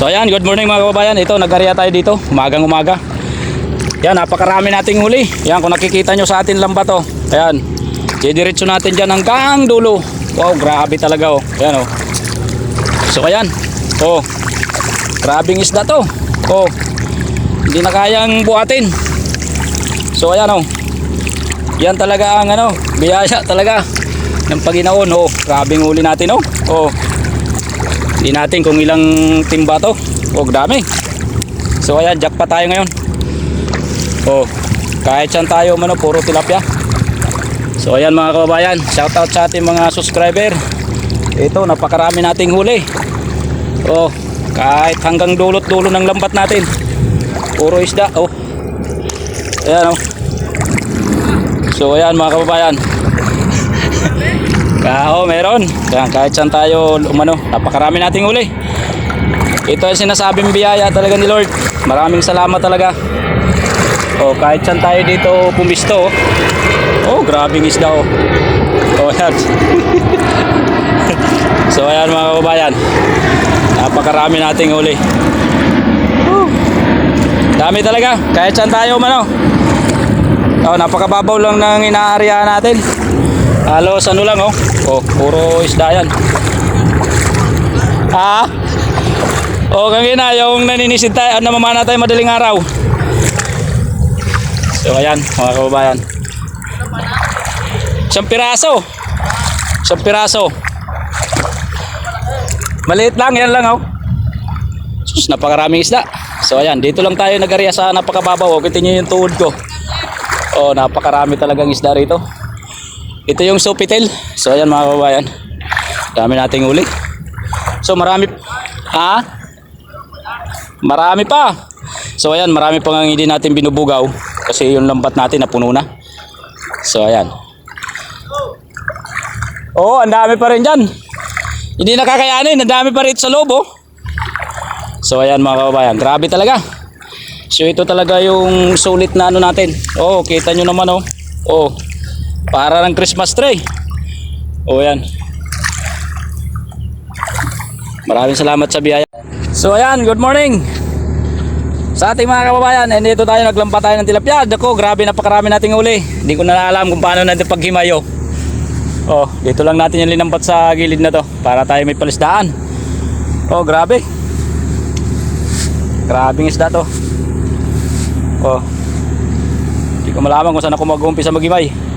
So ayan, good morning mga kababayan. Ito, nag-area tayo dito, umagang umaga. Yan, napakarami nating huli. Yan, kung nakikita nyo sa atin lamba to. Ayan, didiretso natin dyan hanggang dulo. Wow, grabe talaga oh. Ayan oh. So ayan, oh, grabing isda to. Oh, hindi na kayang buhatin. So ayan oh. Yan talaga ang ano, biyaya talaga ng Panginoon. Oh, grabing huli natin oh. Oh. Hindi natin kung ilang timba to. Oh, dami. So ayan, jackpot tayo ngayon. Oh, kahit saan tayo mano, puro tilapia. So ayan mga kababayan, shoutout sa ating mga subscriber. Ito, napakarami nating huli. Oh, kahit hanggang dulot-dulo ng lambat natin. Puro isda. Oh, ayan oh. So ayan mga kababayan. Oh, meron. Ayan, kahit saan tayo umano, napakarami nating huli. Ito ay sinasabing biyaya talaga ni Lord. Maraming salamat talaga. Oh, kahit saan tayo dito pumisto. Oh, grabing isda oh. Oh, ayan. So ayan mga kababayan, napakarami nating huli. Dami talaga, kahit saan tayo umano. Oh, napakababaw lang ng inaarya natin. Halos ano lang oh. Oh, puro isda yan. Ah. Oh, kanina yung naninisid tayo, namamana tayo madaling araw. So ayan, mga kababayan. Isang piraso. Isang piraso. Maliit lang, yan lang oh. Sus, napakaraming isda. So ayan, dito lang tayo nag-area sa napakababaw. Oh, kita nyo yung tuhod ko. Oh, napakarami talagang isda rito. Ito yung sopitel. So ayan mga kababayan, dami nating huli. So marami. Ha? Marami pa. So ayan, marami pang hindi natin binubugaw kasi yung lambat natin napuno na. So ayan. Oh, ang dami pa rin dyan. Hindi nakakayanin, ang dami pa rin sa loob oh. So ayan mga kababayan, grabe talaga. So ito talaga yung sulit na ano natin. Oh, kita nyo naman oh. Oh, para ng Christmas tree. Oh yan. Maraming salamat sa biyaya. So ayan, good morning sa ating mga kababayan. And dito tayo, naglampa tayo ng tilapia. Dako, grabe, napakarami nating huli. Hindi ko na alam kung paano natin paghimayo. Oh, dito lang natin yung linampat sa gilid na to para tayo may palisdaan. Oh, grabe. Grabing isda to. Oh, hindi ko malaman kung saan ako mag-uumpisa maghimay.